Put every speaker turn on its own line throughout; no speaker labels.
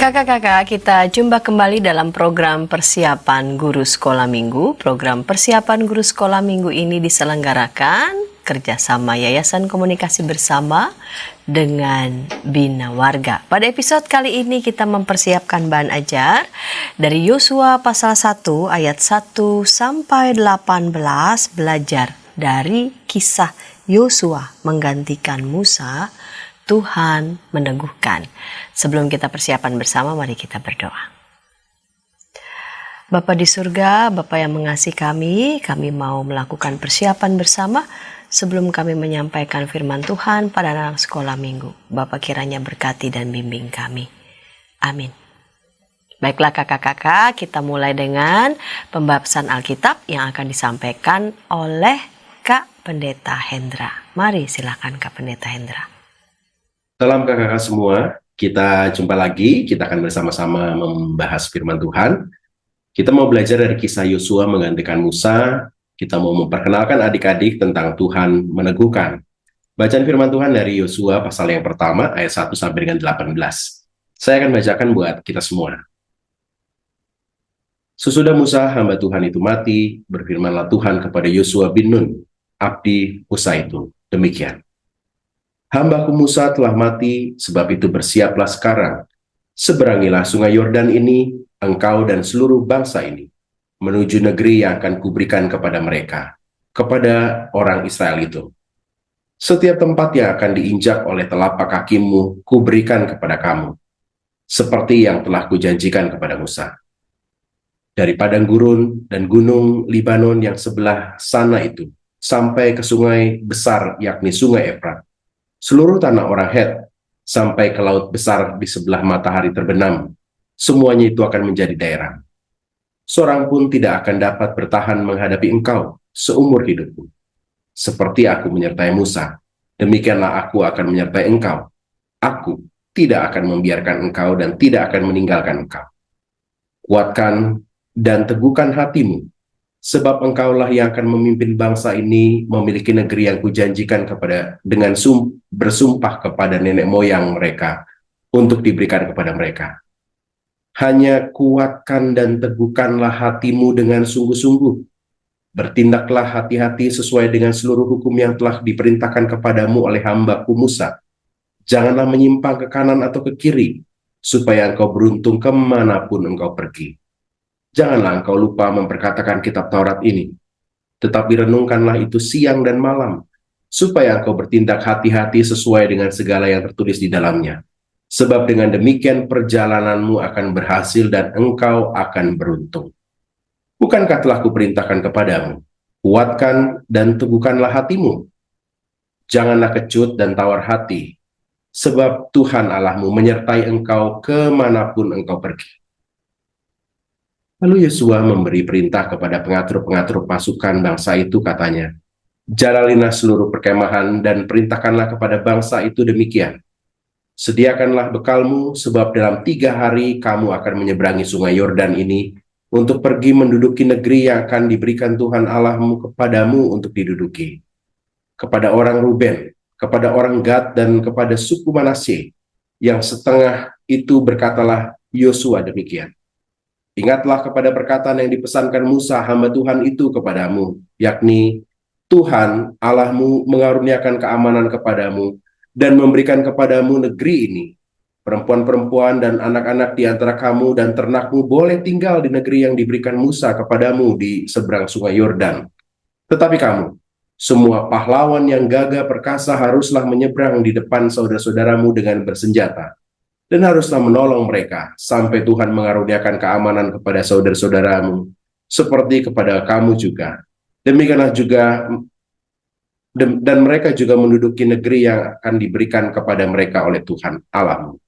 Kakak-kakak, kita jumpa kembali dalam program Persiapan Guru Sekolah Minggu. Program Persiapan Guru Sekolah Minggu ini diselenggarakan kerjasama Yayasan Komunikasi Bersama dengan Bina Warga. Pada episode kali ini kita mempersiapkan bahan ajar dari Yosua pasal 1 ayat 1 sampai 18, belajar dari kisah Yosua menggantikan Musa. Tuhan meneguhkan. Sebelum kita persiapan bersama, mari kita berdoa. Bapa di surga, Bapa yang mengasihi kami mau melakukan persiapan bersama sebelum kami menyampaikan firman Tuhan pada anak sekolah minggu. Bapa kiranya berkati dan bimbing kami. Amin. Baiklah kakak-kakak, kita mulai dengan pembahasan Alkitab yang akan disampaikan oleh Kak Pendeta Hendra. Mari silakan Kak Pendeta Hendra.
Salam kakak-kakak semua, kita jumpa lagi, kita akan bersama-sama membahas firman Tuhan. Kita mau belajar dari kisah Yosua menggantikan Musa, kita mau memperkenalkan adik-adik tentang Tuhan meneguhkan. Bacaan firman Tuhan dari Yosua pasal yang pertama, ayat 1 sampai dengan 18. Saya akan bacakan buat kita semua. Sesudah Musa, hamba Tuhan itu mati, berfirmanlah Tuhan kepada Yosua bin Nun, abdi Musa itu, demikian. Hambaku Musa telah mati, sebab itu bersiaplah sekarang. Seberangilah sungai Yordan ini, engkau dan seluruh bangsa ini, menuju negeri yang akan kuberikan kepada mereka, kepada orang Israel itu. Setiap tempat yang akan diinjak oleh telapak kakimu, kuberikan kepada kamu, seperti yang telah kujanjikan kepada Musa. Dari padang gurun dan gunung Libanon yang sebelah sana itu, sampai ke sungai besar yakni sungai Efrat, seluruh tanah orang Het, sampai ke laut besar di sebelah matahari terbenam, semuanya itu akan menjadi daerah. Seorang pun tidak akan dapat bertahan menghadapi engkau seumur hidupmu. Seperti aku menyertai Musa, demikianlah aku akan menyertai engkau. Aku tidak akan membiarkan engkau dan tidak akan meninggalkan engkau. Kuatkan dan teguhkan hatimu, sebab engkaulah yang akan memimpin bangsa ini memiliki negeri yang kujanjikan kepada dengan bersumpah kepada nenek moyang mereka untuk diberikan kepada mereka. Hanya kuatkan dan teguhkanlah hatimu dengan sungguh-sungguh. Bertindaklah hati-hati sesuai dengan seluruh hukum yang telah diperintahkan kepadamu oleh hambaku Musa. Janganlah menyimpang ke kanan atau ke kiri, supaya engkau beruntung kemanapun engkau pergi. Janganlah engkau lupa memperkatakan kitab Taurat ini, tetapi renungkanlah itu siang dan malam, supaya engkau bertindak hati-hati sesuai dengan segala yang tertulis di dalamnya. Sebab dengan demikian perjalananmu akan berhasil dan engkau akan beruntung. Bukankah telah kuperintahkan kepadamu, kuatkan dan teguhkanlah hatimu. Janganlah kecut dan tawar hati, sebab Tuhan Allahmu menyertai engkau kemanapun engkau pergi. Lalu Yosua memberi perintah kepada pengatur-pengatur pasukan bangsa itu, katanya, jalanilah seluruh perkemahan dan perintahkanlah kepada bangsa itu demikian. Sediakanlah bekalmu, sebab dalam 3 hari kamu akan menyeberangi sungai Yordan ini untuk pergi menduduki negeri yang akan diberikan Tuhan Allahmu kepadamu untuk diduduki. Kepada orang Ruben, kepada orang Gad, dan kepada suku Manasye, yang setengah itu berkatalah Yosua demikian. Ingatlah kepada perkataan yang dipesankan Musa hamba Tuhan itu kepadamu, yakni Tuhan Allahmu mengaruniakan keamanan kepadamu dan memberikan kepadamu negeri ini. Perempuan-perempuan dan anak-anak di antara kamu dan ternakmu boleh tinggal di negeri yang diberikan Musa kepadamu di seberang sungai Yordan. Tetapi kamu, semua pahlawan yang gagah perkasa haruslah menyeberang di depan saudara-saudaramu dengan bersenjata. Dan haruslah menolong mereka sampai Tuhan mengaruniakan keamanan kepada saudara-saudaramu, seperti kepada kamu juga. Demikianlah juga, dan mereka juga menduduki negeri yang akan diberikan kepada mereka oleh Tuhan Allahmu.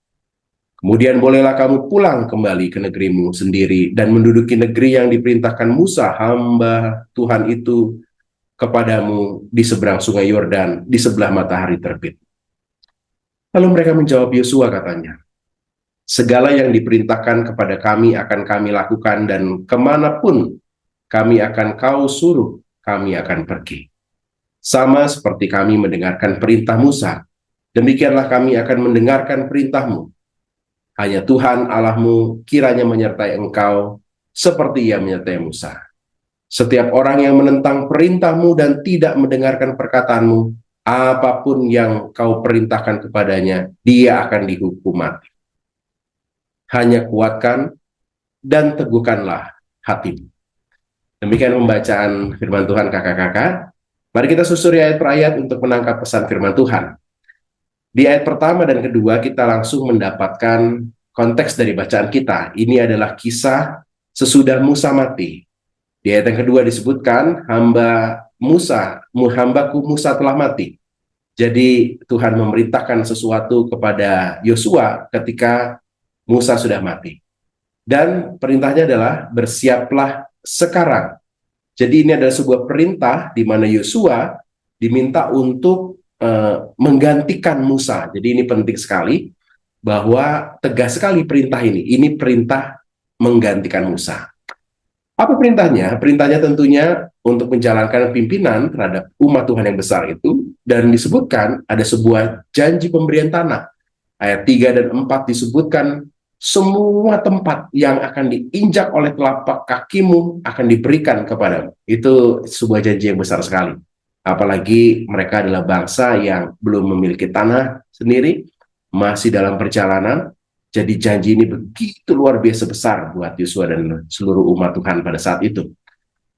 Kemudian bolehlah kamu pulang kembali ke negerimu sendiri dan menduduki negeri yang diperintahkan Musa hamba Tuhan itu kepadamu di seberang sungai Yordan, di sebelah matahari terbit. Lalu mereka menjawab Yosua, katanya, segala yang diperintahkan kepada kami akan kami lakukan, dan kemanapun kami akan kau suruh, kami akan pergi. Sama seperti kami mendengarkan perintah Musa, demikianlah kami akan mendengarkan perintahmu. Hanya Tuhan Allahmu kiranya menyertai engkau seperti Ia menyertai Musa. Setiap orang yang menentang perintahmu dan tidak mendengarkan perkataanmu, apapun yang kau perintahkan kepadanya, dia akan dihukum mati. Hanya kuatkan dan teguhkanlah hatimu. Demikian pembacaan firman Tuhan kakak-kakak. Mari kita susuri ayat per ayat untuk menangkap pesan firman Tuhan. Di ayat pertama dan kedua kita langsung mendapatkan konteks dari bacaan kita. Ini adalah kisah sesudah Musa mati. Di ayat yang kedua disebutkan hambaku Musa telah mati. Jadi Tuhan memerintahkan sesuatu kepada Yosua ketika Musa sudah mati. Dan perintahnya adalah bersiaplah sekarang. Jadi ini adalah sebuah perintah di mana Yosua diminta untuk menggantikan Musa. Jadi ini penting sekali bahwa tegas sekali perintah ini. Ini perintah menggantikan Musa. Apa perintahnya? Perintahnya tentunya untuk menjalankan pimpinan terhadap umat Tuhan yang besar itu, dan disebutkan ada sebuah janji pemberian tanah. Ayat 3 dan 4 disebutkan semua tempat yang akan diinjak oleh telapak kakimu akan diberikan kepadamu. Itu sebuah janji yang besar sekali. Apalagi mereka adalah bangsa yang belum memiliki tanah sendiri, masih dalam perjalanan. Jadi janji ini begitu luar biasa besar buat Yosua dan seluruh umat Tuhan pada saat itu.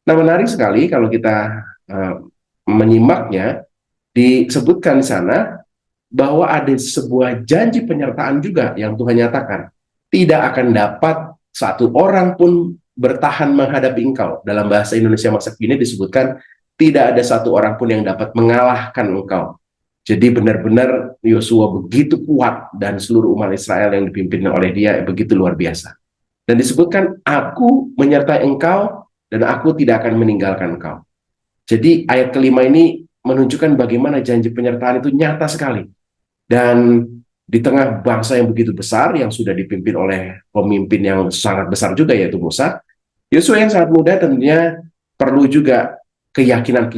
Nah, menarik sekali kalau kita menyimaknya, disebutkan di sana bahwa ada sebuah janji penyertaan juga yang Tuhan nyatakan. Tidak akan dapat satu orang pun bertahan menghadapi engkau. Dalam bahasa Indonesia masa kini disebutkan, tidak ada satu orang pun yang dapat mengalahkan engkau. Jadi benar-benar Yosua begitu kuat dan seluruh umat Israel yang dipimpin oleh dia begitu luar biasa. Dan disebutkan, aku menyertai engkau dan aku tidak akan meninggalkan engkau. Jadi ayat kelima ini menunjukkan bagaimana janji penyertaan itu nyata sekali. Dan di tengah bangsa yang begitu besar, yang sudah dipimpin oleh pemimpin yang sangat besar juga yaitu Musa, Yosua yang sangat muda tentunya perlu juga keyakinan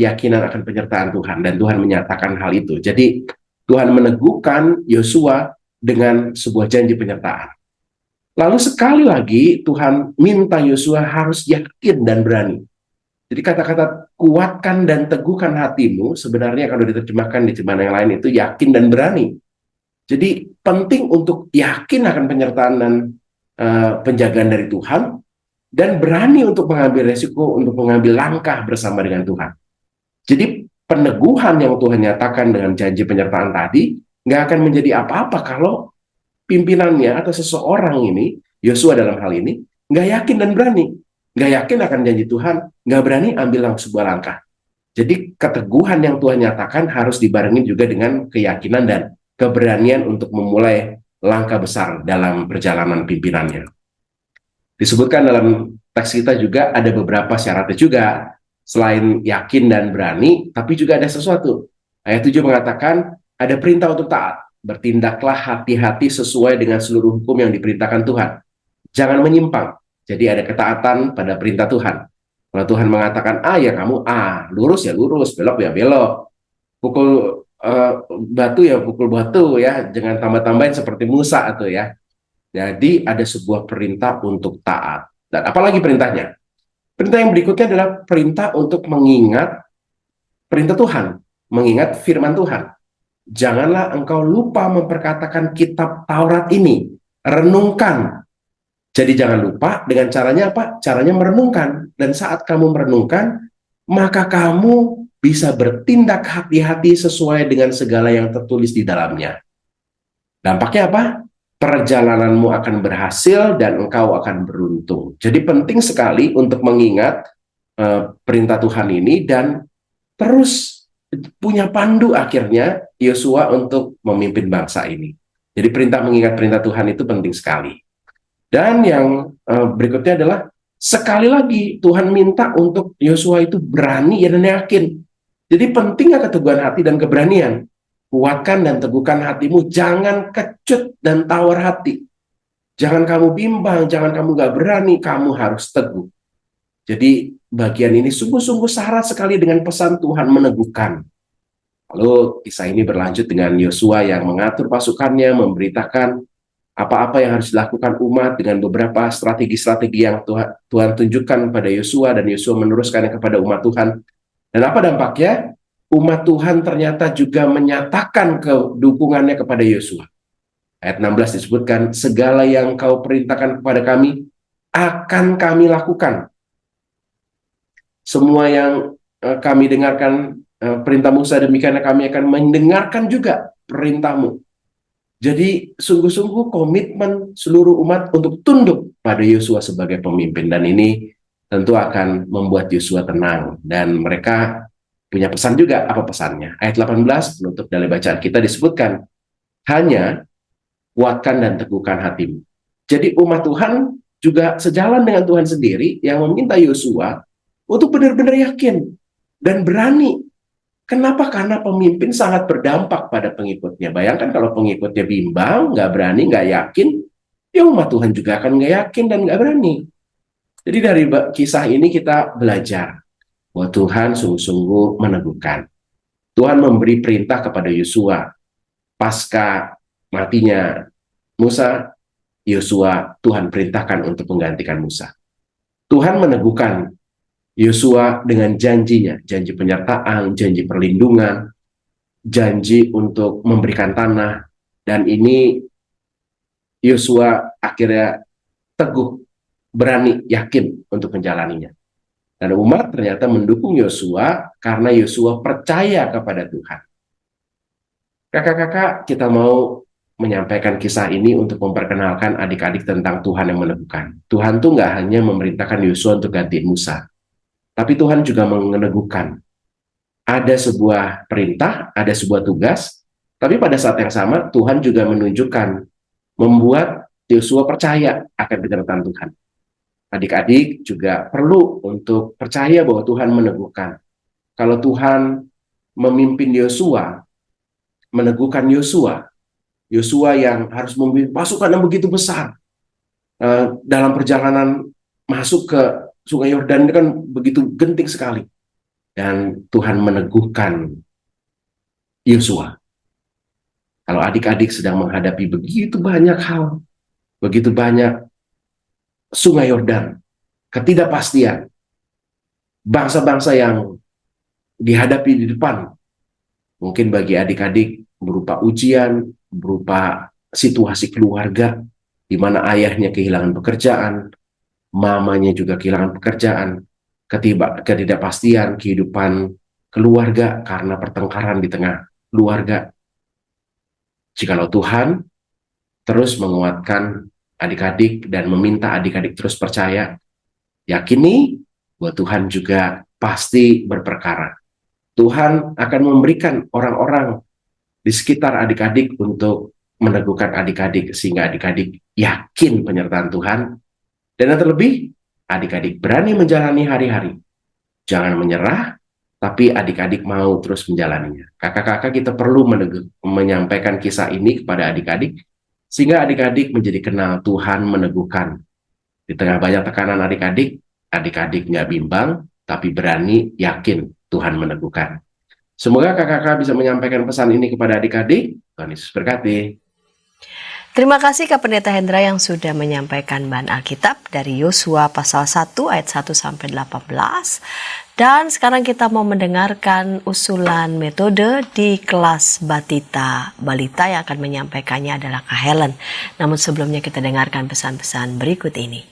akan penyertaan Tuhan, dan Tuhan menyatakan hal itu. Jadi Tuhan meneguhkan Yosua dengan sebuah janji penyertaan. Lalu sekali lagi Tuhan minta Yosua harus yakin dan berani. Jadi kata-kata kuatkan dan teguhkan hatimu sebenarnya kalau diterjemahkan di terjemahan yang lain itu yakin dan berani. Jadi penting untuk yakin akan penyertaan dan penjagaan dari Tuhan, dan berani untuk mengambil resiko, untuk mengambil langkah bersama dengan Tuhan. Jadi peneguhan yang Tuhan nyatakan dengan janji penyertaan tadi nggak akan menjadi apa-apa kalau pimpinannya atau seseorang ini, Yosua dalam hal ini, nggak yakin dan berani. Nggak yakin akan janji Tuhan, nggak berani ambil sebuah langkah. Jadi keteguhan yang Tuhan nyatakan harus dibarengi juga dengan keyakinan dan keberanian untuk memulai langkah besar dalam perjalanan pimpinannya. Disebutkan dalam teks kita juga ada beberapa syaratnya juga. Selain yakin dan berani, tapi juga ada sesuatu. Ayat 7 mengatakan, ada perintah untuk taat. Bertindaklah hati-hati sesuai dengan seluruh hukum yang diperintahkan Tuhan. Jangan menyimpang. Jadi ada ketaatan pada perintah Tuhan. Kalau Tuhan mengatakan A, ya kamu A. Lurus ya lurus, belok ya belok. Pukul batu ya pukul batu ya. Jangan tambah-tambahin seperti Musa atau ya. Jadi ada sebuah perintah untuk taat. Dan apalagi perintahnya? Perintah yang berikutnya adalah perintah untuk mengingat perintah Tuhan, mengingat firman Tuhan. Janganlah engkau lupa memperkatakan kitab Taurat ini. Renungkan. Jadi jangan lupa, dengan caranya apa? Caranya merenungkan. Dan saat kamu merenungkan, maka kamu bisa bertindak hati-hati sesuai dengan segala yang tertulis di dalamnya. Dampaknya apa? Perjalananmu akan berhasil dan engkau akan beruntung. Jadi penting sekali untuk mengingat perintah Tuhan ini dan terus punya pandu akhirnya Yosua untuk memimpin bangsa ini. Jadi perintah mengingat perintah Tuhan itu penting sekali. Dan yang berikutnya adalah sekali lagi Tuhan minta untuk Yosua itu berani dan yakin. Jadi pentingnya keteguhan hati dan keberanian. Kuatkan dan teguhkan hatimu, jangan kecut dan tawar hati. Jangan kamu bimbang, jangan kamu gak berani, kamu harus teguh. Jadi bagian ini sungguh-sungguh syarat sekali dengan pesan Tuhan meneguhkan. Lalu kisah ini berlanjut dengan Yosua yang mengatur pasukannya, memberitakan apa-apa yang harus dilakukan umat dengan beberapa strategi-strategi yang Tuhan tunjukkan pada Yosua, dan Yosua meneruskannya kepada umat Tuhan. Dan apa dampaknya? Umat Tuhan ternyata juga menyatakan dukungannya kepada Yosua. Ayat 16 disebutkan, segala yang kau perintahkan kepada kami, akan kami lakukan. Semua yang kami dengarkan perintah Musa, demikian kami akan mendengarkan juga perintahmu. Jadi sungguh-sungguh komitmen seluruh umat untuk tunduk pada Yosua sebagai pemimpin. Dan ini tentu akan membuat Yosua tenang. Dan mereka punya pesan juga. Apa pesannya? Ayat 18, penutup dari bacaan kita disebutkan, hanya kuatkan dan teguhkan hatimu. Jadi umat Tuhan juga sejalan dengan Tuhan sendiri yang meminta Yosua untuk benar-benar yakin dan berani. Kenapa? Karena pemimpin sangat berdampak pada pengikutnya. Bayangkan kalau pengikutnya bimbang, nggak berani, nggak yakin, ya umat Tuhan juga akan nggak yakin dan nggak berani. Jadi dari kisah ini kita belajar bahwa Tuhan sungguh-sungguh meneguhkan. Tuhan memberi perintah kepada Yosua pasca matinya Musa, Yosua Tuhan perintahkan untuk menggantikan Musa. Tuhan meneguhkan Yosua dengan janjinya, janji penyertaan, janji perlindungan, janji untuk memberikan tanah, dan ini Yosua akhirnya teguh, berani, yakin untuk menjalaninya. Dan umat ternyata mendukung Yosua karena Yosua percaya kepada Tuhan. Kakak-kakak, kita mau menyampaikan kisah ini untuk memperkenalkan adik-adik tentang Tuhan yang meneguhkan. Tuhan tuh nggak hanya memerintahkan Yosua untuk gantiin Musa, tapi Tuhan juga meneguhkan. Ada sebuah perintah, ada sebuah tugas, tapi pada saat yang sama Tuhan juga menunjukkan, membuat Yosua percaya akan kebenaran Tuhan. Adik-adik juga perlu untuk percaya bahwa Tuhan meneguhkan. Kalau Tuhan memimpin Yosua, meneguhkan Yosua, Yosua yang harus memimpin pasukan yang begitu besar dalam perjalanan masuk ke Sungai Yordan, itu kan begitu genting sekali. Dan Tuhan meneguhkan Yosua. Kalau adik-adik sedang menghadapi begitu banyak hal, begitu banyak Sungai Yordan, ketidakpastian, bangsa-bangsa yang dihadapi di depan, mungkin bagi adik-adik berupa ujian, berupa situasi keluarga, di mana ayahnya kehilangan pekerjaan, mamanya juga kehilangan pekerjaan, ketidakpastian kehidupan keluarga karena pertengkaran di tengah keluarga. Jikalau Tuhan terus menguatkan adik-adik dan meminta adik-adik terus percaya, yakini bahwa Tuhan juga pasti berperkara. Tuhan akan memberikan orang-orang di sekitar adik-adik untuk meneguhkan adik-adik, sehingga adik-adik yakin penyertaan Tuhan. Dan yang terlebih, adik-adik berani menjalani hari-hari. Jangan menyerah, tapi adik-adik mau terus menjalaninya. Kakak-kakak, kita perlu menyampaikan kisah ini kepada adik-adik, sehingga adik-adik menjadi kenal Tuhan meneguhkan. Di tengah banyak tekanan adik-adik, adik-adik nggak bimbang, tapi berani, yakin Tuhan meneguhkan. Semoga kakak-kakak bisa menyampaikan pesan ini kepada adik-adik. Tuhan Yesus berkati.
Terima kasih Kak Pendeta Hendra yang sudah menyampaikan bahan Alkitab dari Yosua pasal 1 ayat 1 sampai 18. Dan sekarang kita mau mendengarkan usulan metode di kelas balita yang akan menyampaikannya adalah Kak Helen. Namun sebelumnya kita dengarkan pesan-pesan berikut ini.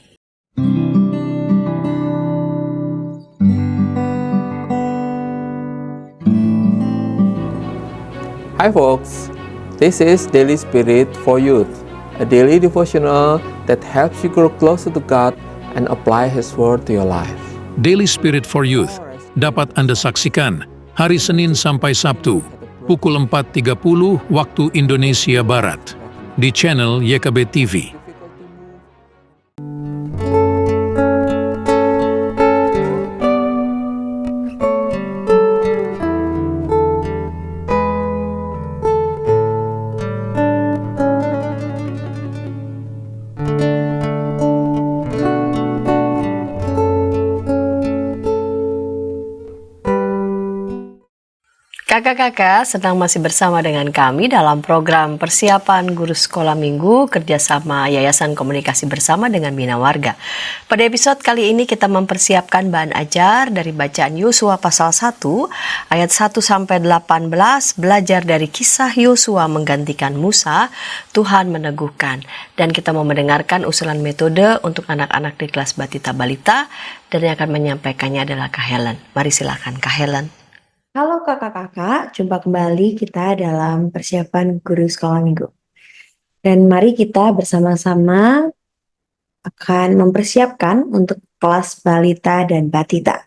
Hi folks, this is Daily Spirit for Youth, a daily devotional that helps you grow closer to God and apply His Word to your life.
Daily Spirit for Youth dapat Anda saksikan hari Senin sampai Sabtu pukul 4.30 waktu Indonesia Barat di channel YKB TV.
Kakak-kakak sedang masih bersama dengan kami dalam program persiapan guru sekolah minggu kerjasama Yayasan Komunikasi Bersama dengan Bina Warga. Pada episode kali ini kita mempersiapkan bahan ajar dari bacaan Yosua pasal 1 ayat 1-18, belajar dari kisah Yosua menggantikan Musa, Tuhan meneguhkan. Dan kita mau mendengarkan usulan metode untuk anak-anak di kelas Batita Balita, dan yang akan menyampaikannya adalah Kak Helen. Mari silakan Kak Helen.
Halo kakak-kakak, jumpa kembali kita dalam persiapan guru sekolah minggu. Dan mari kita bersama-sama akan mempersiapkan untuk kelas balita dan batita.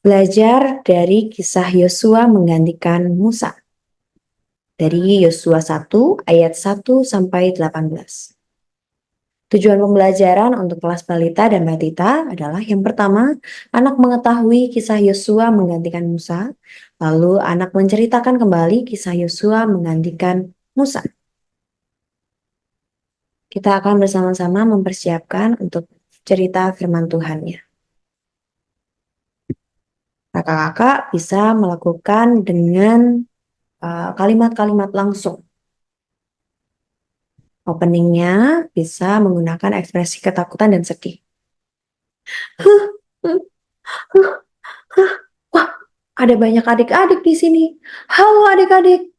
Belajar dari kisah Yosua menggantikan Musa. Dari Yosua 1 ayat 1-18. Tujuan pembelajaran untuk kelas balita dan batita adalah yang pertama, anak mengetahui kisah Yosua menggantikan Musa, lalu anak menceritakan kembali kisah Yosua menggantikan Musa. Kita akan bersama-sama mempersiapkan untuk cerita firman Tuhan-nya. Kakak-kakak bisa melakukan dengan kalimat-kalimat langsung. Openingnya bisa menggunakan ekspresi ketakutan dan sedih. Wah, ada banyak adik-adik di sini. Halo adik-adik,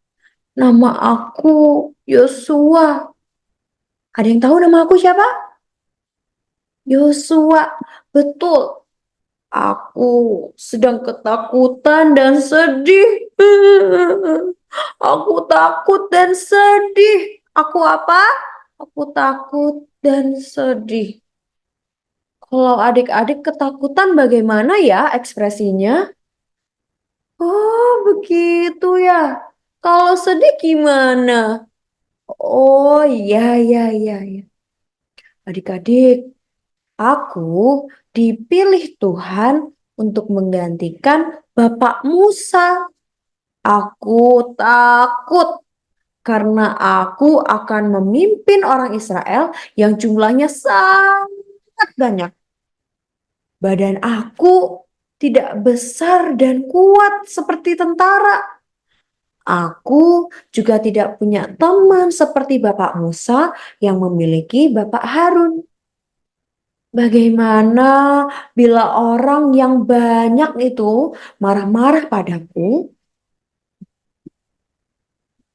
nama aku Yosua. Ada yang tahu nama aku siapa? Yosua, betul. Aku sedang ketakutan dan sedih. Aku takut dan sedih. Aku apa? Aku takut dan sedih. Kalau adik-adik ketakutan bagaimana ya ekspresinya? Oh, begitu ya. Kalau sedih gimana? Oh, iya, iya, iya, iya. Adik-adik, aku dipilih Tuhan untuk menggantikan Bapak Musa. Aku takut karena aku akan memimpin orang Israel yang jumlahnya sangat banyak. Badan aku tidak besar dan kuat seperti tentara. Aku juga tidak punya teman seperti Bapak Musa yang memiliki Bapak Harun. Bagaimana bila orang yang banyak itu marah-marah padaku?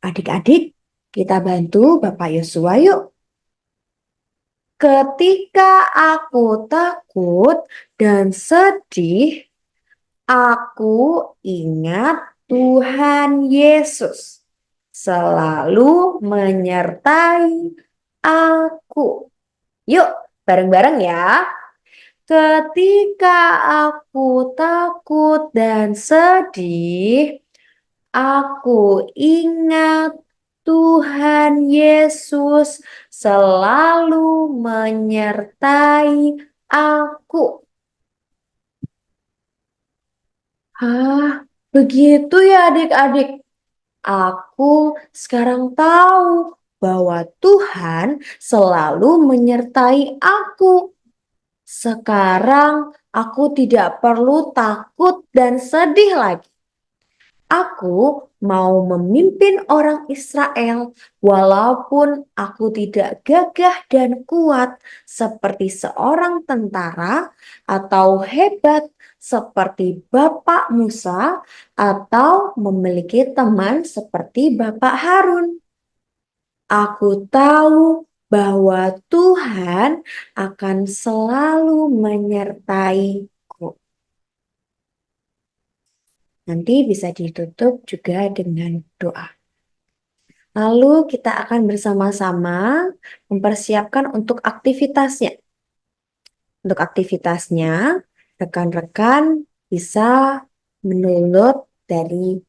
Adik-adik, kita bantu Bapak Yosua yuk. Ketika aku takut dan sedih, aku ingat Tuhan Yesus selalu menyertai aku. Yuk, bareng-bareng ya. Ketika aku takut dan sedih, aku ingat Tuhan Yesus selalu menyertai aku. Begitu ya adik-adik. Aku sekarang tahu bahwa Tuhan selalu menyertai aku. Sekarang aku tidak perlu takut dan sedih lagi. Aku mau memimpin orang Israel walaupun aku tidak gagah dan kuat seperti seorang tentara atau hebat seperti Bapak Musa atau memiliki teman seperti Bapak Harun. Aku tahu bahwa Tuhan akan selalu menyertaiku. Nanti bisa ditutup juga dengan doa. Lalu kita akan bersama-sama mempersiapkan untuk aktivitasnya. Untuk aktivitasnya, rekan-rekan bisa mendownload dari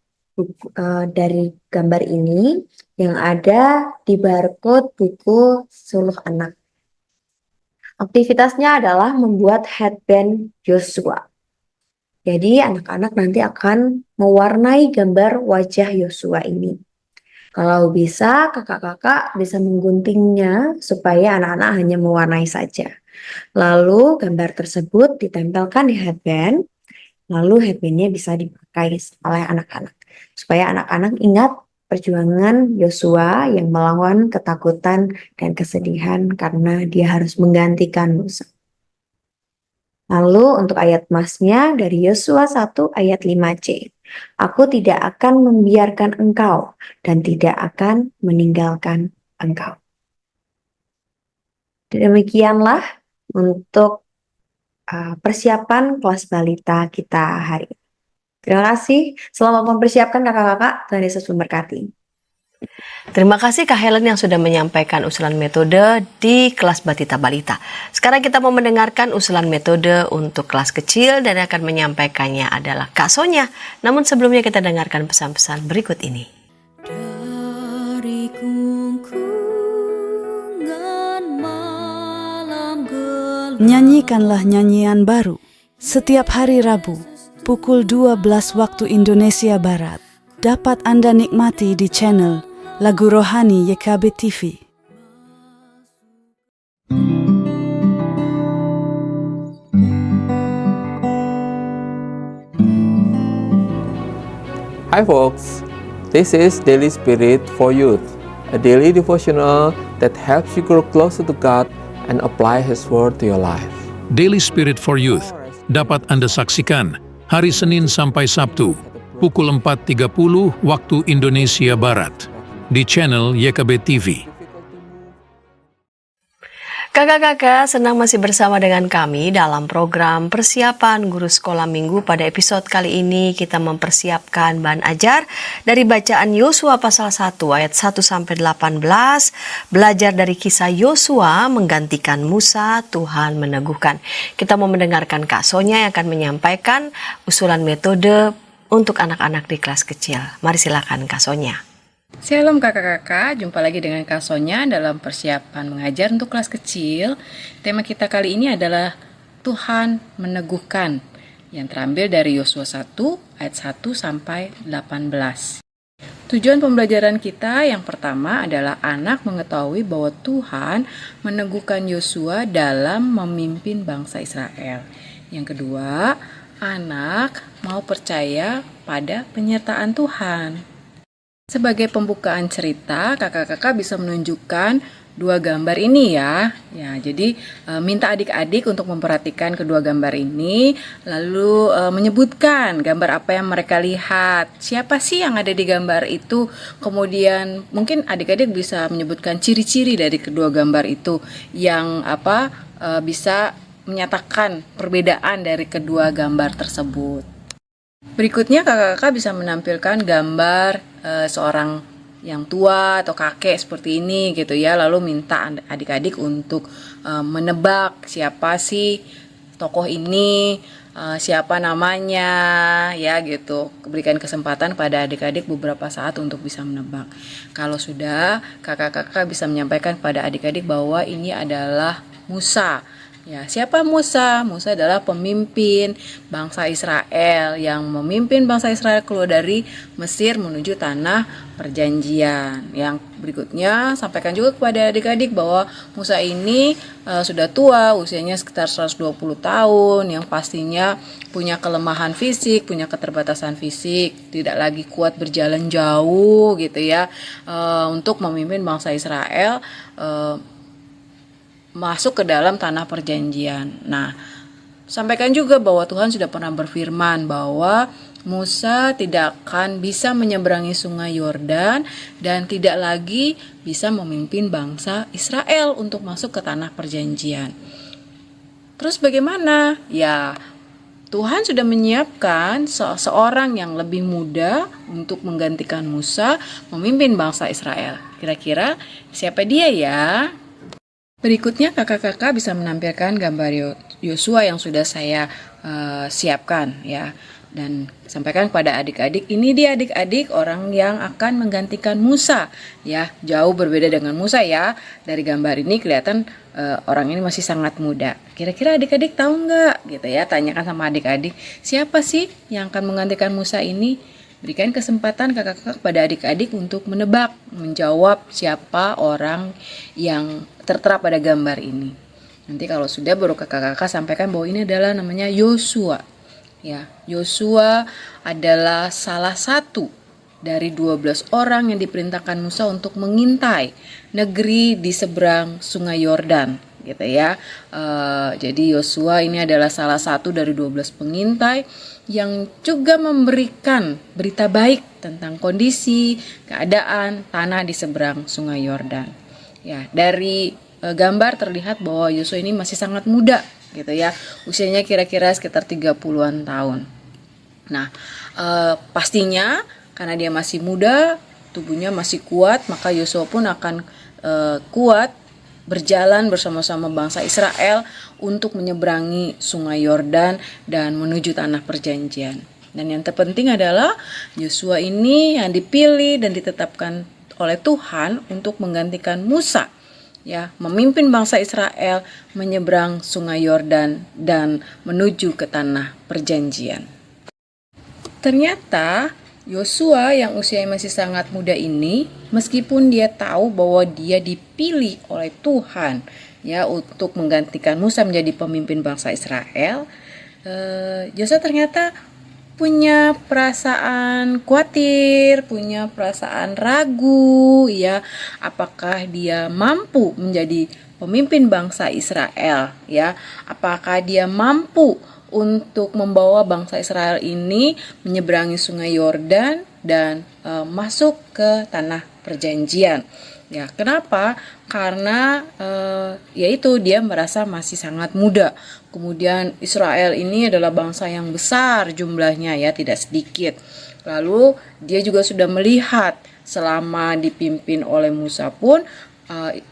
gambar ini yang ada di barcode buku Suluh Anak. Aktivitasnya adalah membuat headband Yosua. Jadi anak-anak nanti akan mewarnai gambar wajah Yosua ini. Kalau bisa, kakak-kakak bisa mengguntingnya supaya anak-anak hanya mewarnai saja. Lalu gambar tersebut ditempelkan di headband lalu habitnya bisa dipakai oleh anak-anak. Supaya anak-anak ingat perjuangan Yosua yang melawan ketakutan dan kesedihan karena dia harus menggantikan Musa. Lalu untuk ayat masnya dari Yosua 1 ayat 5c. Aku tidak akan membiarkan engkau dan tidak akan meninggalkan engkau. Demikianlah untuk persiapan kelas balita kita hari ini. Terima kasih. Selamat mempersiapkan kakak-kakak. Tuhan Yesus memberkati.
Terima kasih Kak Helen yang sudah menyampaikan usulan metode di kelas Batita Balita. Sekarang kita mau mendengarkan usulan metode untuk kelas kecil dan yang akan menyampaikannya adalah Kak Sonya. Namun sebelumnya kita dengarkan pesan-pesan berikut ini.
Dari kungkungan malam gelap, nyanyikanlah nyanyian baru setiap hari Rabu pukul 12 waktu Indonesia Barat. Dapat Anda nikmati di channel Lagu Rohani YKB TV.
Hi folks, this is Daily Spirit for Youth, a daily devotional that helps you grow closer to God and apply His Word to your life.
Daily Spirit for Youth dapat Anda saksikan hari Senin sampai Sabtu pukul 4.30 waktu Indonesia Barat di channel YKB TV.
Kakak-kakak senang masih bersama dengan kami dalam program persiapan guru sekolah minggu. Pada episode kali ini kita mempersiapkan bahan ajar dari bacaan Yosua pasal 1 ayat 1 sampai 18, belajar dari kisah Yosua menggantikan Musa, Tuhan meneguhkan. Kita mau mendengarkan Kak Sonya yang akan menyampaikan usulan metode untuk anak-anak di kelas kecil. Mari silakan Kak Sonya.
Shalom kakak-kakak, jumpa lagi dengan Kak Sonya dalam persiapan mengajar untuk kelas kecil. Tema kita kali ini adalah Tuhan meneguhkan yang terambil dari Yosua 1 ayat 1 sampai 18. Tujuan pembelajaran kita yang pertama adalah anak mengetahui bahwa Tuhan meneguhkan Yosua dalam memimpin bangsa Israel. Yang kedua, anak mau percaya pada penyertaan Tuhan. Sebagai pembukaan cerita, kakak-kakak bisa menunjukkan dua gambar ini ya. Jadi minta adik-adik untuk memperhatikan kedua gambar ini, lalu menyebutkan gambar apa yang mereka lihat. Siapa sih yang ada di gambar itu? Kemudian mungkin adik-adik bisa menyebutkan ciri-ciri dari kedua gambar itu yang bisa menyatakan perbedaan dari kedua gambar tersebut. Berikutnya kakak-kakak bisa menampilkan gambar seorang yang tua atau kakek seperti ini gitu ya, lalu minta adik-adik untuk menebak siapa sih tokoh ini, siapa namanya ya gitu. Berikan kesempatan pada adik-adik beberapa saat untuk bisa menebak. Kalau sudah, kakak-kakak bisa menyampaikan pada adik-adik bahwa ini adalah Musa. Ya, siapa Musa? Musa adalah pemimpin bangsa Israel yang memimpin bangsa Israel keluar dari Mesir menuju tanah perjanjian. Yang berikutnya, sampaikan juga kepada adik-adik bahwa Musa ini sudah tua, usianya sekitar 120 tahun, yang pastinya punya kelemahan fisik, punya keterbatasan fisik, tidak lagi kuat berjalan jauh gitu ya, untuk memimpin bangsa Israel masuk ke dalam tanah perjanjian. Nah, sampaikan juga bahwa Tuhan sudah pernah berfirman bahwa Musa tidak akan bisa menyeberangi sungai Yordan dan tidak lagi bisa memimpin bangsa Israel untuk masuk ke tanah perjanjian. Terus bagaimana? Ya, Tuhan sudah menyiapkan seorang yang lebih muda untuk menggantikan Musa memimpin bangsa Israel. Kira-kira siapa dia ya? Berikutnya kakak-kakak bisa menampilkan gambar Yosua yang sudah saya siapkan ya, dan sampaikan kepada adik-adik, ini dia adik-adik orang yang akan menggantikan Musa ya, jauh berbeda dengan Musa ya. Dari gambar ini kelihatan orang ini masih sangat muda. Kira-kira adik-adik tahu nggak gitu ya, tanyakan sama adik-adik siapa sih yang akan menggantikan Musa ini. Berikan kesempatan kakak-kakak pada adik-adik untuk menebak, menjawab siapa orang yang tertera pada gambar ini. Nanti kalau sudah baru kakak-kakak sampaikan bahwa ini adalah namanya Yosua. Ya, Yosua adalah salah satu dari 12 orang yang diperintahkan Musa untuk mengintai negeri di seberang Sungai Yordan, gitu ya. Jadi Yosua ini adalah salah satu dari 12 pengintai yang juga memberikan berita baik tentang kondisi, keadaan tanah di seberang Sungai Yordan. Ya, dari gambar terlihat bahwa Yosua ini masih sangat muda, gitu ya. Usianya kira-kira sekitar 30-an tahun. Nah, pastinya karena dia masih muda, tubuhnya masih kuat, maka Yosua pun akan kuat berjalan bersama-sama bangsa Israel untuk menyeberangi Sungai Yordan dan menuju tanah perjanjian. Dan yang terpenting adalah Yosua ini yang dipilih dan ditetapkan oleh Tuhan untuk menggantikan Musa, ya, memimpin bangsa Israel menyeberang Sungai Yordan dan menuju ke tanah perjanjian. Ternyata Yosua yang usianya masih sangat muda ini, meskipun dia tahu bahwa dia dipilih oleh Tuhan, ya, untuk menggantikan Musa menjadi pemimpin bangsa Israel, Yosua ternyata punya perasaan khawatir, punya perasaan ragu, ya, apakah dia mampu menjadi pemimpin bangsa Israel, ya, apakah dia mampu untuk membawa bangsa Israel ini menyeberangi Sungai Yordan dan masuk ke tanah perjanjian. Ya, kenapa? Karena yaitu dia merasa masih sangat muda. Kemudian Israel ini adalah bangsa yang besar jumlahnya, ya, tidak sedikit. Lalu dia juga sudah melihat selama dipimpin oleh Musa pun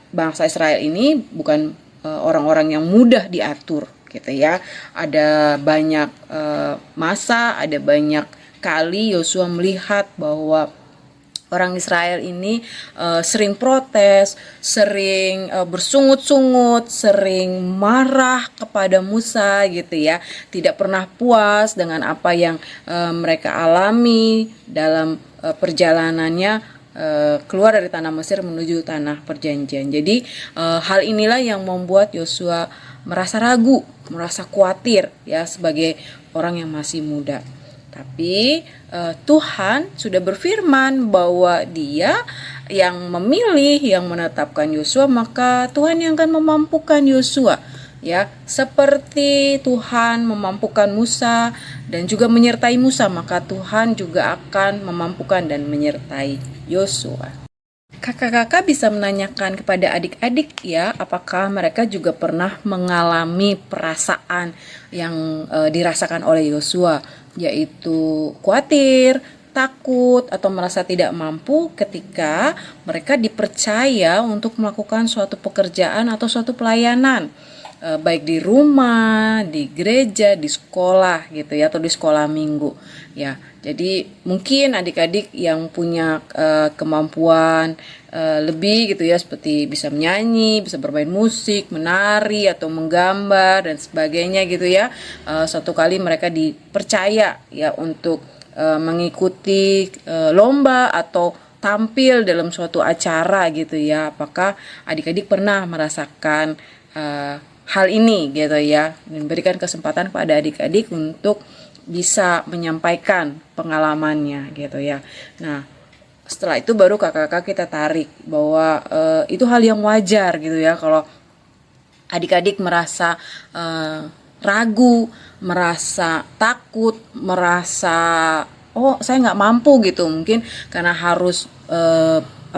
bangsa Israel ini bukan orang-orang yang mudah diatur, gitu ya. Ada banyak masa, ada banyak kali Yosua melihat bahwa orang Israel ini sering protes, sering bersungut-sungut, sering marah kepada Musa, gitu ya. Tidak pernah puas dengan apa yang mereka alami dalam perjalanannya keluar dari tanah Mesir menuju tanah perjanjian. Jadi hal inilah yang membuat Yosua merasa ragu, merasa khawatir, ya, sebagai orang yang masih muda. Tapi Tuhan sudah berfirman bahwa Dia yang memilih, yang menetapkan Yosua, maka Tuhan yang akan memampukan Yosua, ya, seperti Tuhan memampukan Musa dan juga menyertai Musa, maka Tuhan juga akan memampukan dan menyertai Yosua. Kakak-kakak bisa menanyakan kepada adik-adik, ya, apakah mereka juga pernah mengalami perasaan yang dirasakan oleh Yosua, yaitu khawatir, takut, atau merasa tidak mampu ketika mereka dipercaya untuk melakukan suatu pekerjaan atau suatu pelayanan, baik di rumah, di gereja, di sekolah, gitu ya, atau di sekolah minggu, ya. Jadi mungkin adik-adik yang punya kemampuan lebih, gitu ya, seperti bisa menyanyi, bisa bermain musik, menari, atau menggambar dan sebagainya, gitu ya. Suatu kali mereka dipercaya, ya, untuk mengikuti lomba atau tampil dalam suatu acara, gitu ya. Apakah adik-adik pernah merasakan hal ini, gitu ya, dan berikan kesempatan pada adik-adik untuk bisa menyampaikan pengalamannya, gitu ya. Nah, setelah itu baru kakak-kakak kita tarik bahwa itu hal yang wajar, gitu ya, kalau adik-adik merasa ragu, merasa takut, merasa saya nggak mampu, gitu, mungkin karena harus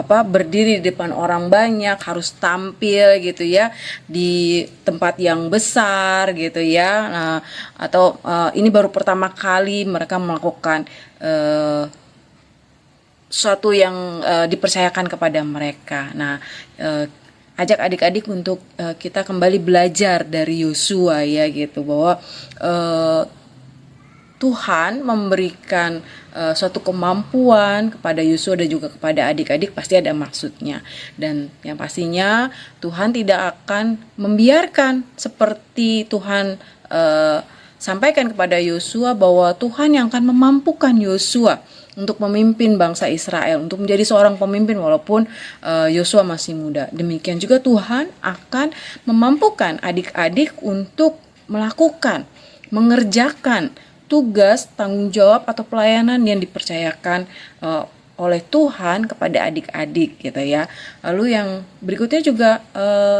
berdiri di depan orang banyak, harus tampil, gitu ya, di tempat yang besar, gitu ya. Nah, atau ini baru pertama kali mereka melakukan sesuatu yang dipercayakan kepada mereka. Nah, ajak adik-adik untuk kita kembali belajar dari Yosua, ya, gitu, bahwa Tuhan memberikan suatu kemampuan kepada Yosua dan juga kepada adik-adik, pasti ada maksudnya. Dan yang pastinya Tuhan tidak akan membiarkan seperti Tuhan sampaikan kepada Yosua bahwa Tuhan yang akan memampukan Yosua untuk memimpin bangsa Israel, untuk menjadi seorang pemimpin walaupun Yosua masih muda. Demikian juga Tuhan akan memampukan adik-adik untuk melakukan, mengerjakan tugas, tanggung jawab atau pelayanan yang dipercayakan oleh Tuhan kepada adik-adik gitu ya. Lalu yang berikutnya juga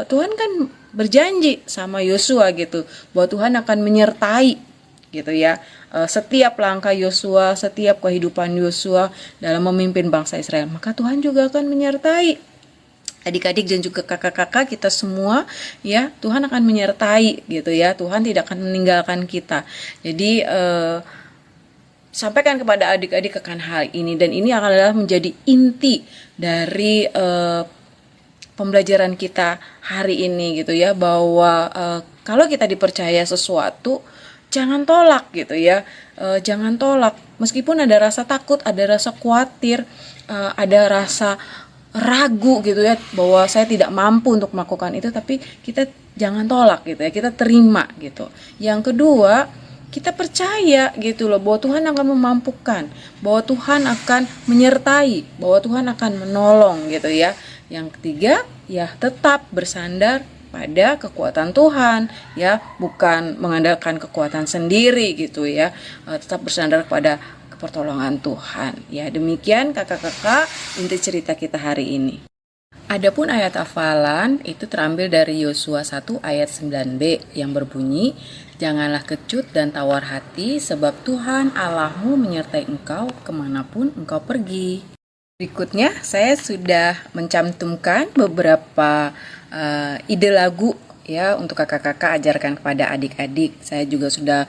Tuhan kan berjanji sama Yosua gitu bahwa Tuhan akan menyertai gitu ya setiap langkah Yosua, setiap kehidupan Yosua dalam memimpin bangsa Israel. Maka Tuhan juga akan menyertai adik-adik dan juga kakak-kakak kita semua ya. Tuhan akan menyertai gitu ya. Tuhan tidak akan meninggalkan kita. Jadi sampaikan kepada adik-adik akan hal ini, dan ini adalah menjadi inti dari pembelajaran kita hari ini gitu ya, bahwa kalau kita dipercaya sesuatu jangan tolak gitu ya. Jangan tolak meskipun ada rasa takut, ada rasa khawatir, ada rasa ragu gitu ya bahwa saya tidak mampu untuk melakukan itu, tapi kita jangan tolak gitu ya, kita terima gitu. Yang kedua, kita percaya gitu loh bahwa Tuhan akan memampukan, bahwa Tuhan akan menyertai, bahwa Tuhan akan menolong gitu ya. Yang ketiga, ya tetap bersandar pada kekuatan Tuhan ya, bukan mengandalkan kekuatan sendiri gitu ya. Tetap bersandar pada pertolongan Tuhan. Ya, demikian kakak-kakak inti cerita kita hari ini. Adapun ayat hafalan itu terambil dari Yosua 1 ayat 9b yang berbunyi, "Janganlah kecut dan tawar hati, sebab Tuhan Allahmu menyertai engkau kemanapun engkau pergi." Berikutnya saya sudah mencantumkan beberapa ide lagu ya untuk kakak-kakak ajarkan kepada adik-adik. Saya juga sudah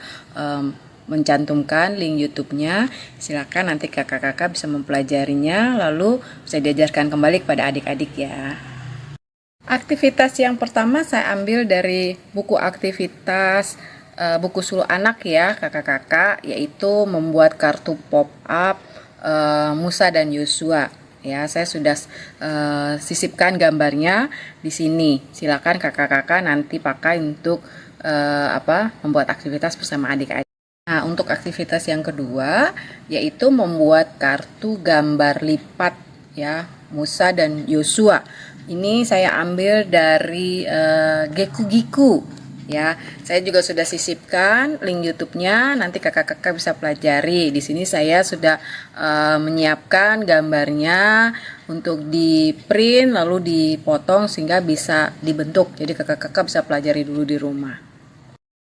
mencantumkan link YouTube-nya. Silakan nanti kakak-kakak bisa mempelajarinya, lalu bisa diajarkan kembali kepada adik-adik ya. Aktivitas yang pertama saya ambil dari buku aktivitas buku suluh anak ya kakak-kakak, yaitu membuat kartu pop-up Musa dan Yosua. Ya, saya sudah sisipkan gambarnya di sini. Silakan kakak-kakak nanti pakai untuk membuat aktivitas bersama adik-adik. Nah, untuk aktivitas yang kedua yaitu membuat kartu gambar lipat ya Musa dan Yosua. Ini saya ambil dari Geku Giku ya. Saya juga sudah sisipkan link YouTube-nya, nanti kakak-kakak bisa pelajari. Di sini saya sudah menyiapkan gambarnya untuk di-print lalu dipotong sehingga bisa dibentuk. Jadi kakak-kakak bisa pelajari dulu di rumah.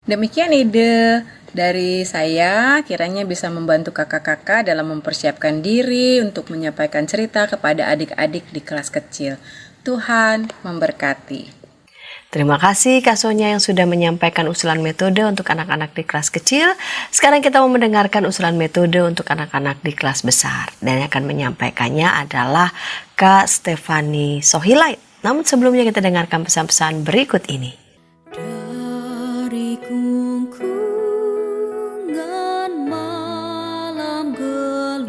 Demikian ide dari saya, kiranya bisa membantu kakak-kakak dalam mempersiapkan diri untuk menyampaikan cerita kepada adik-adik di kelas kecil. Tuhan memberkati.
Terima kasih Kak Sonia yang sudah menyampaikan usulan metode untuk anak-anak di kelas kecil. Sekarang kita mau mendengarkan usulan metode untuk anak-anak di kelas besar. Dan yang akan menyampaikannya adalah Kak Stefani Sohilait. Namun sebelumnya kita dengarkan pesan-pesan berikut ini.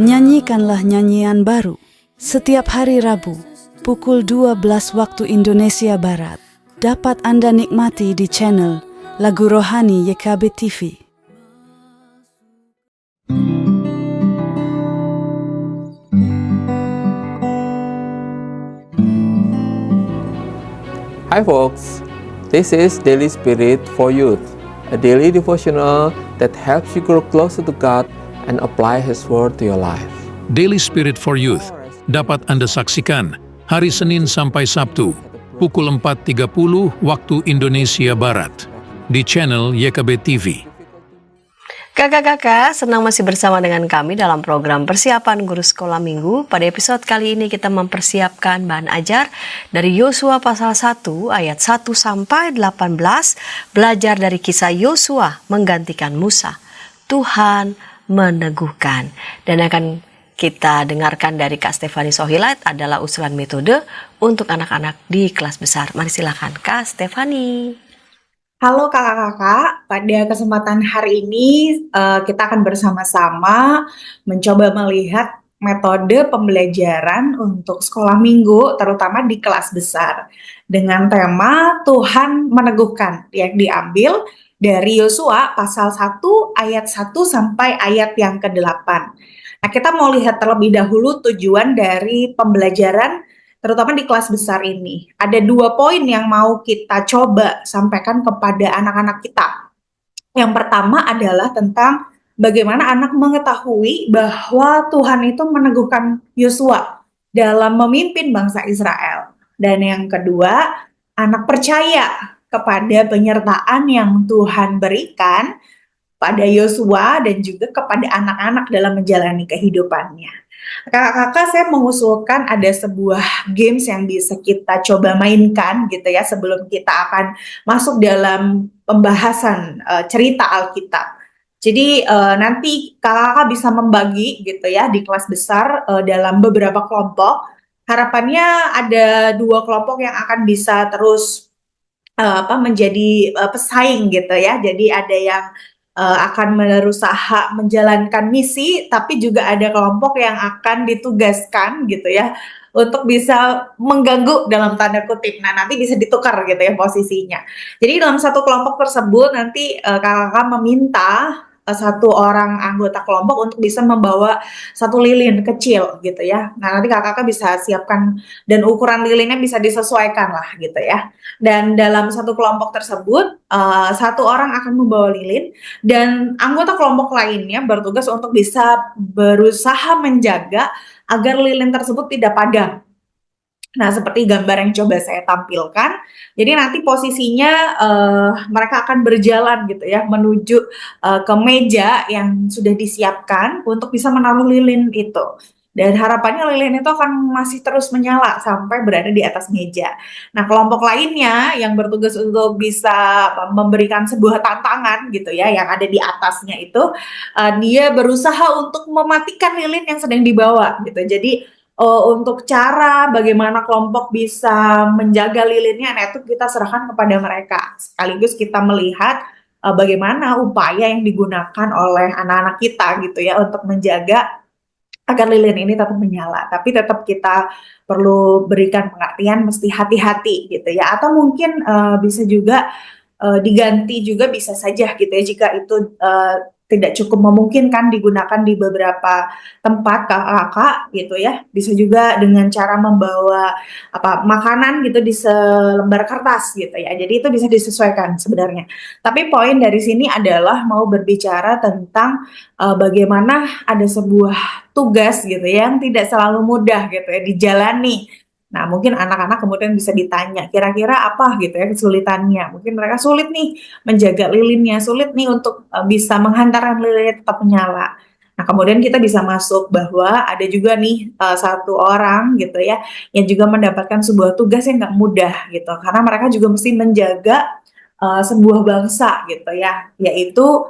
Nyanyikanlah nyanyian baru setiap hari Rabu pukul 12 waktu Indonesia Barat. Dapat Anda nikmati di channel Lagu Rohani YKB TV.
Hi folks, this is Daily Spirit for Youth, a daily devotional that helps you grow closer to God and apply His Word to your life.
Daily Spirit for Youth dapat Anda saksikan hari Senin sampai Sabtu pukul 4.30 waktu Indonesia Barat di channel YKB TV.
Kakak-kakak, senang masih bersama dengan kami dalam program Persiapan Guru Sekolah Minggu. Pada episode kali ini kita mempersiapkan bahan ajar dari Yosua pasal 1 ayat 1 sampai 18, belajar dari kisah Yosua menggantikan Musa. Tuhan meneguhkan. Dan akan kita dengarkan dari Kak Stefani Sohilait adalah usulan metode untuk anak-anak di kelas besar. Mari silakan Kak Stefani.
Halo kakak-kakak, pada kesempatan hari ini kita akan bersama-sama mencoba melihat metode pembelajaran untuk sekolah minggu, terutama di kelas besar, dengan tema Tuhan meneguhkan, yang diambil dari Yosua pasal 1 ayat 1 sampai ayat yang ke-8. Nah, kita mau lihat terlebih dahulu tujuan dari pembelajaran terutama di kelas besar ini. Ada 2 poin yang mau kita coba sampaikan kepada anak-anak kita. Yang pertama adalah tentang bagaimana anak mengetahui bahwa Tuhan itu meneguhkan Yosua dalam memimpin bangsa Israel. Dan yang kedua, anak percaya kepada penyertaan yang Tuhan berikan pada Yosua dan juga kepada anak-anak dalam menjalani kehidupannya. Kakak-kakak, saya mengusulkan ada sebuah games yang bisa kita coba mainkan gitu ya sebelum kita akan masuk dalam pembahasan cerita Alkitab. Jadi nanti kakak-kakak bisa membagi gitu ya di kelas besar dalam beberapa kelompok. Harapannya ada 2 kelompok yang akan bisa terus menjadi pesaing gitu ya. Jadi ada yang akan berusaha menjalankan misi, tapi juga ada kelompok yang akan ditugaskan gitu ya untuk bisa mengganggu dalam tanda kutip. Nah, nanti bisa ditukar gitu ya posisinya. Jadi dalam satu kelompok tersebut nanti kakak-kakak meminta satu orang anggota kelompok untuk bisa membawa satu lilin kecil gitu ya. Nah, nanti kakak-kakak bisa siapkan dan ukuran lilinnya bisa disesuaikan lah gitu ya. Dan dalam satu kelompok tersebut, satu orang akan membawa lilin dan anggota kelompok lainnya bertugas untuk bisa berusaha menjaga agar lilin tersebut tidak padam. Nah, seperti gambar yang coba saya tampilkan, jadi nanti posisinya mereka akan berjalan gitu ya menuju ke meja yang sudah disiapkan untuk bisa menaruh lilin itu. Dan harapannya lilin itu akan masih terus menyala sampai berada di atas meja. Nah, kelompok lainnya yang bertugas untuk bisa memberikan sebuah tantangan gitu ya, yang ada di atasnya itu, dia berusaha untuk mematikan lilin yang sedang dibawa gitu. Jadi untuk cara bagaimana kelompok bisa menjaga lilinnya, nah itu kita serahkan kepada mereka. Sekaligus kita melihat bagaimana upaya yang digunakan oleh anak-anak kita gitu ya untuk menjaga agar lilin ini tetap menyala. Tapi tetap kita perlu berikan pengertian, mesti hati-hati gitu ya. Atau mungkin bisa juga diganti juga bisa saja gitu ya jika itu tidak cukup memungkinkan digunakan di beberapa tempat kakak gitu ya. Bisa juga dengan cara membawa makanan gitu di selembar kertas gitu ya. Jadi itu bisa disesuaikan sebenarnya. Tapi poin dari sini adalah mau berbicara tentang bagaimana ada sebuah tugas gitu ya yang tidak selalu mudah gitu ya dijalani. Nah, mungkin anak-anak kemudian bisa ditanya, kira-kira apa gitu ya kesulitannya. Mungkin mereka sulit nih menjaga lilinnya, sulit nih untuk bisa menghantarkan lilinnya tetap menyala. Nah, kemudian kita bisa masuk bahwa ada juga nih satu orang gitu ya, yang juga mendapatkan sebuah tugas yang nggak mudah gitu. Karena mereka juga mesti menjaga sebuah bangsa gitu ya, yaitu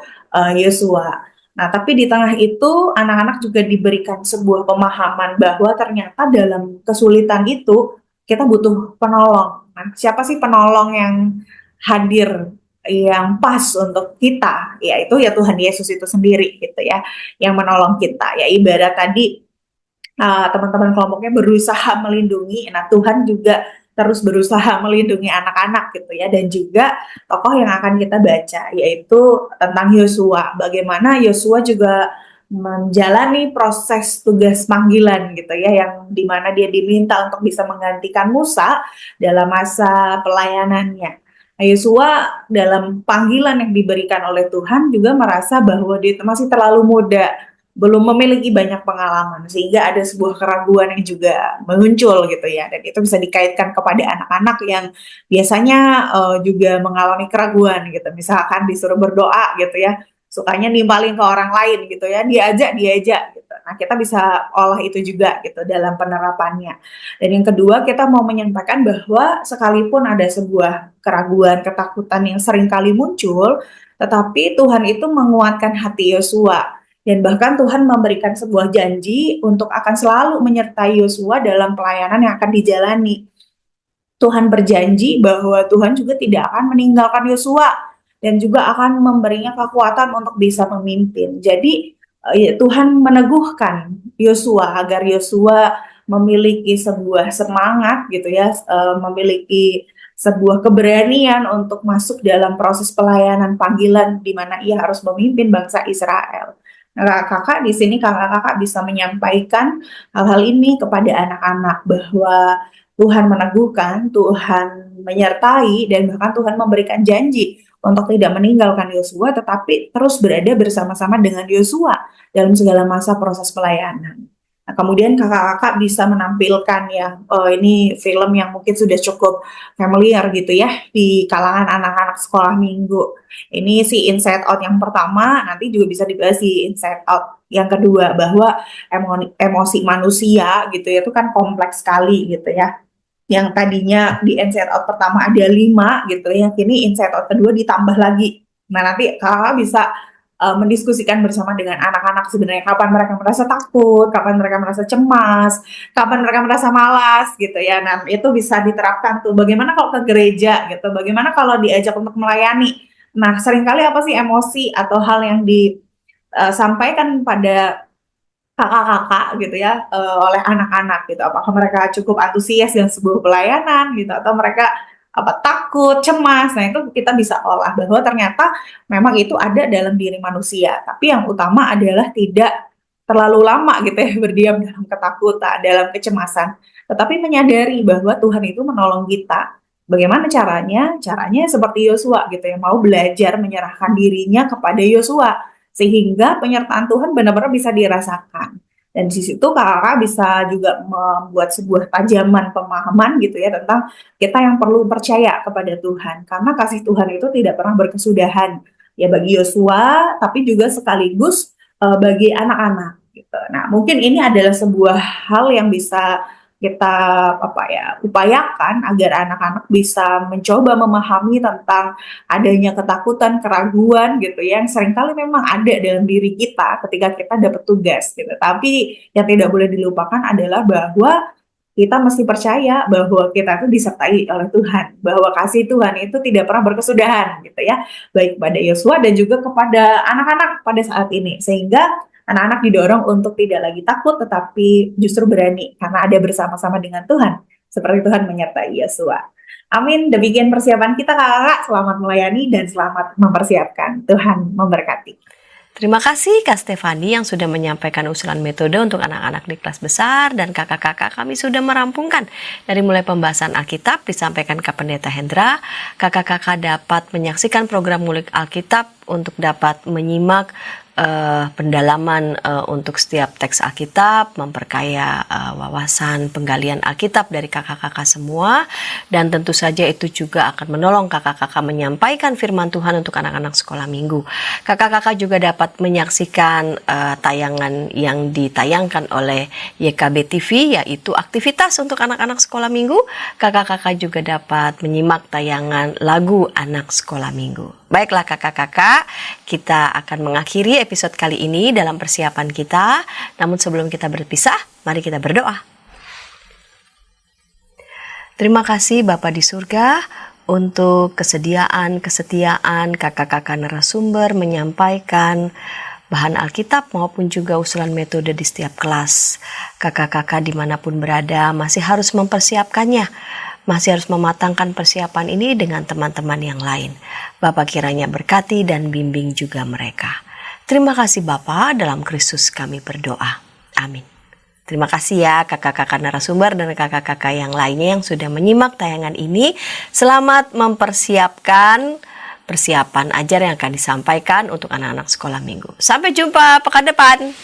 Yosua. Nah, tapi di tengah itu anak-anak juga diberikan sebuah pemahaman bahwa ternyata dalam kesulitan itu kita butuh penolong. Nah, siapa sih penolong yang hadir yang pas untuk kita? Yaitu ya Tuhan Yesus itu sendiri gitu ya, yang menolong kita. Ya ibarat tadi teman-teman kelompoknya berusaha melindungi, nah Tuhan juga terus berusaha melindungi anak-anak gitu ya. Dan juga tokoh yang akan kita baca yaitu tentang Yosua, bagaimana Yosua juga menjalani proses tugas panggilan gitu ya, yang dimana dia diminta untuk bisa menggantikan Musa dalam masa pelayanannya. Nah, Yosua dalam panggilan yang diberikan oleh Tuhan juga merasa bahwa dia masih terlalu muda, belum memiliki banyak pengalaman, sehingga ada sebuah keraguan yang juga muncul gitu ya. Dan itu bisa dikaitkan kepada anak-anak yang biasanya juga mengalami keraguan gitu. Misalkan disuruh berdoa gitu ya, sukanya nimpalin ke orang lain gitu ya, diajak gitu. Nah, kita bisa olah itu juga gitu dalam penerapannya. Dan yang kedua, kita mau menyampaikan bahwa sekalipun ada sebuah keraguan, ketakutan yang sering kali muncul, tetapi Tuhan itu menguatkan hati Yosua. Dan bahkan Tuhan memberikan sebuah janji untuk akan selalu menyertai Yosua dalam pelayanan yang akan dijalani. Tuhan berjanji bahwa Tuhan juga tidak akan meninggalkan Yosua dan juga akan memberinya kekuatan untuk bisa memimpin. Jadi Tuhan meneguhkan Yosua agar Yosua memiliki sebuah semangat gitu ya, memiliki sebuah keberanian untuk masuk dalam proses pelayanan panggilan di mana ia harus memimpin bangsa Israel. Nah, kakak di sini kakak-kakak bisa menyampaikan hal-hal ini kepada anak-anak bahwa Tuhan meneguhkan, Tuhan menyertai, dan bahkan Tuhan memberikan janji untuk tidak meninggalkan Yosua, tetapi terus berada bersama-sama dengan Yosua dalam segala masa proses pelayanan. Nah, kemudian kakak-kakak bisa menampilkan ya, ini film yang mungkin sudah cukup familiar gitu ya di kalangan anak-anak sekolah minggu. Ini si Inside Out yang pertama, nanti juga bisa dibahas di Inside Out yang kedua, bahwa emosi manusia gitu ya itu kan kompleks sekali gitu ya. Yang tadinya di Inside Out pertama ada 5 gitu ya, kini Inside Out kedua ditambah lagi. Nah, nanti kakak bisa mendiskusikan bersama dengan anak-anak sebenarnya kapan mereka merasa takut, kapan mereka merasa cemas, kapan mereka merasa malas gitu ya. Nah, itu bisa diterapkan tuh. Bagaimana kalau ke gereja gitu, bagaimana kalau diajak untuk melayani. Nah, seringkali apa sih emosi atau hal yang disampaikan pada kakak-kakak gitu ya, oleh anak-anak gitu. Apakah mereka cukup antusias dengan sebuah pelayanan gitu, atau mereka takut, cemas. Nah, itu kita bisa olah bahwa ternyata memang itu ada dalam diri manusia. Tapi yang utama adalah tidak terlalu lama gitu ya berdiam dalam ketakutan, dalam kecemasan. Tetapi menyadari bahwa Tuhan itu menolong kita. Bagaimana caranya? Caranya seperti Yosua gitu ya, mau belajar menyerahkan dirinya kepada Yosua sehingga penyertaan Tuhan benar-benar bisa dirasakan. Dan di situ kakak bisa juga membuat sebuah tajaman pemahaman gitu ya tentang kita yang perlu percaya kepada Tuhan, karena kasih Tuhan itu tidak pernah berkesudahan ya bagi Yosua, tapi juga sekaligus bagi anak-anak gitu. Nah, mungkin ini adalah sebuah hal yang bisa kita upayakan agar anak-anak bisa mencoba memahami tentang adanya ketakutan, keraguan gitu ya, yang seringkali memang ada dalam diri kita ketika kita dapat tugas gitu. Tapi yang tidak boleh dilupakan adalah bahwa kita mesti percaya bahwa kita itu disertai oleh Tuhan, bahwa kasih Tuhan itu tidak pernah berkesudahan gitu ya, baik pada Yosua dan juga kepada anak-anak pada saat ini, sehingga anak-anak didorong untuk tidak lagi takut tetapi justru berani karena ada bersama-sama dengan Tuhan, seperti Tuhan menyertai Yosua. Amin. Demikian persiapan kita kakak. Selamat melayani dan selamat mempersiapkan. Tuhan memberkati.
Terima kasih Kak Stefani yang sudah menyampaikan usulan metode untuk anak-anak di kelas besar, dan kakak-kakak kami sudah merampungkan dari mulai pembahasan Alkitab disampaikan ke Pendeta Hendra. Kakak-kakak dapat menyaksikan program Ngulik Alkitab untuk dapat menyimak pendalaman untuk setiap teks Alkitab, memperkaya wawasan penggalian Alkitab dari kakak-kakak semua, dan tentu saja itu juga akan menolong kakak-kakak menyampaikan firman Tuhan untuk anak-anak sekolah minggu. Kakak-kakak juga dapat menyaksikan tayangan yang ditayangkan oleh YKB TV, yaitu aktivitas untuk anak-anak sekolah minggu. Kakak-kakak juga dapat menyimak tayangan lagu anak sekolah minggu. Baiklah kakak-kakak, kita akan mengakhiri episode kali ini dalam persiapan kita. Namun sebelum kita berpisah, mari kita berdoa. Terima kasih Bapa di surga untuk kesetiaan kakak-kakak narasumber menyampaikan bahan Alkitab maupun juga usulan metode di setiap kelas. Kakak-kakak dimanapun berada masih harus mempersiapkannya, masih harus mematangkan persiapan ini dengan teman-teman yang lain. Bapak kiranya berkati dan bimbing juga mereka. Terima kasih Bapa, dalam Kristus kami berdoa. Amin. Terima kasih ya kakak-kakak narasumber dan kakak-kakak yang lainnya yang sudah menyimak tayangan ini. Selamat mempersiapkan persiapan ajar yang akan disampaikan untuk anak-anak sekolah minggu. Sampai jumpa pekan depan.